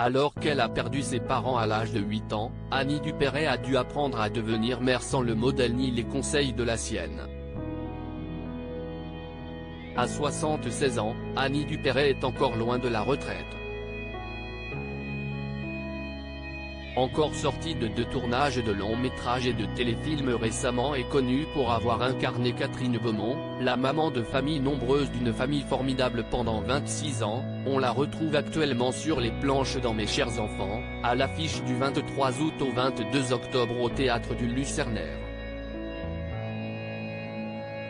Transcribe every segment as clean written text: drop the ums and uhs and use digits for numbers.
Alors qu'elle a perdu ses parents à l'âge de 8 ans, Annie Dupéret a dû apprendre à devenir mère sans le modèle ni les conseils de la sienne. À 76 ans, Annie Dupéret est encore loin de la retraite. Encore sortie de 2 tournages de longs métrages et de téléfilms récemment et connue pour avoir incarné Catherine Beaumont, la maman de famille nombreuse d'une famille formidable pendant 26 ans, on la retrouve actuellement sur les planches dans Mes chers enfants, à l'affiche du 23 août au 22 octobre au Théâtre du Lucernaire.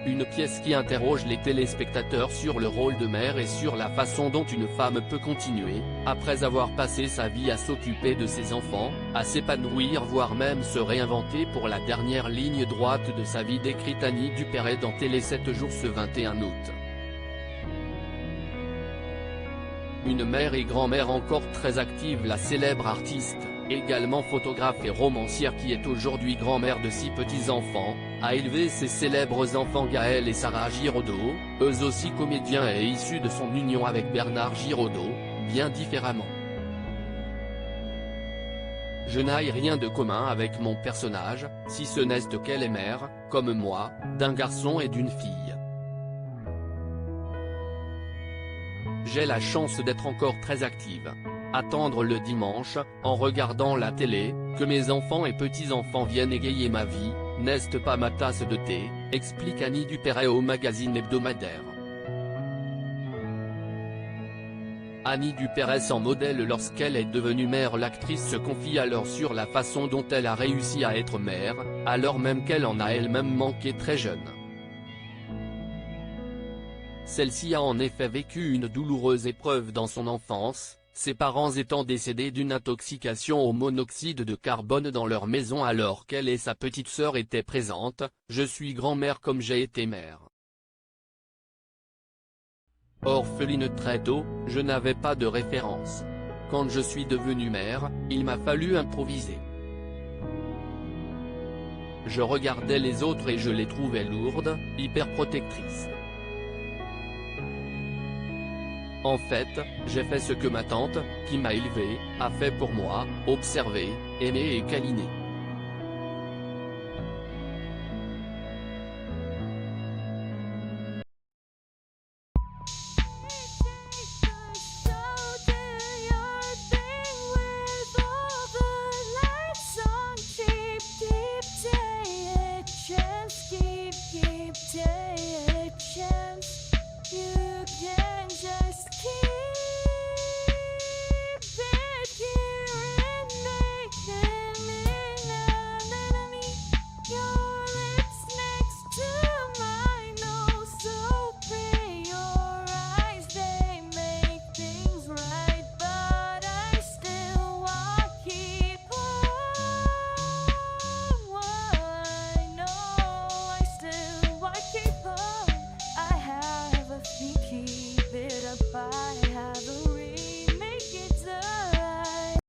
Une pièce qui interroge les téléspectateurs sur le rôle de mère et sur la façon dont une femme peut continuer, après avoir passé sa vie à s'occuper de ses enfants, à s'épanouir voire même se réinventer pour la dernière ligne droite de sa vie, décrit Annie Dupéret dans Télé 7 jours ce 21 août. Une mère et grand-mère encore très active, la célèbre artiste, également photographe et romancière qui est aujourd'hui grand-mère de 6 petits-enfants, a élevé ses célèbres enfants Gaël et Sarah Giraudot, eux aussi comédiens et issus de son union avec Bernard Giraudot, bien différemment. Je n'ai rien de commun avec mon personnage, si ce n'est qu'elle est mère, comme moi, d'un garçon et d'une fille. J'ai la chance d'être encore très active. Attendre le dimanche, en regardant la télé, que mes enfants et petits-enfants viennent égayer ma vie, n'est pas ma tasse de thé, explique Annie Dupéret au magazine hebdomadaire. Annie Dupéret sans modèle lorsqu'elle est devenue mère. L'actrice se confie alors sur la façon dont elle a réussi à être mère, alors même qu'elle en a elle-même manqué très jeune. Celle-ci a en effet vécu une douloureuse épreuve dans son enfance, ses parents étant décédés d'une intoxication au monoxyde de carbone dans leur maison alors qu'elle et sa petite sœur étaient présentes. Je suis grand-mère comme j'ai été mère. Orpheline très tôt, je n'avais pas de référence. Quand je suis devenue mère, il m'a fallu improviser. Je regardais les autres et je les trouvais lourdes, hyper protectrices. En fait, j'ai fait ce que ma tante, qui m'a élevée, a fait pour moi, observer, aimer et câliner. Keep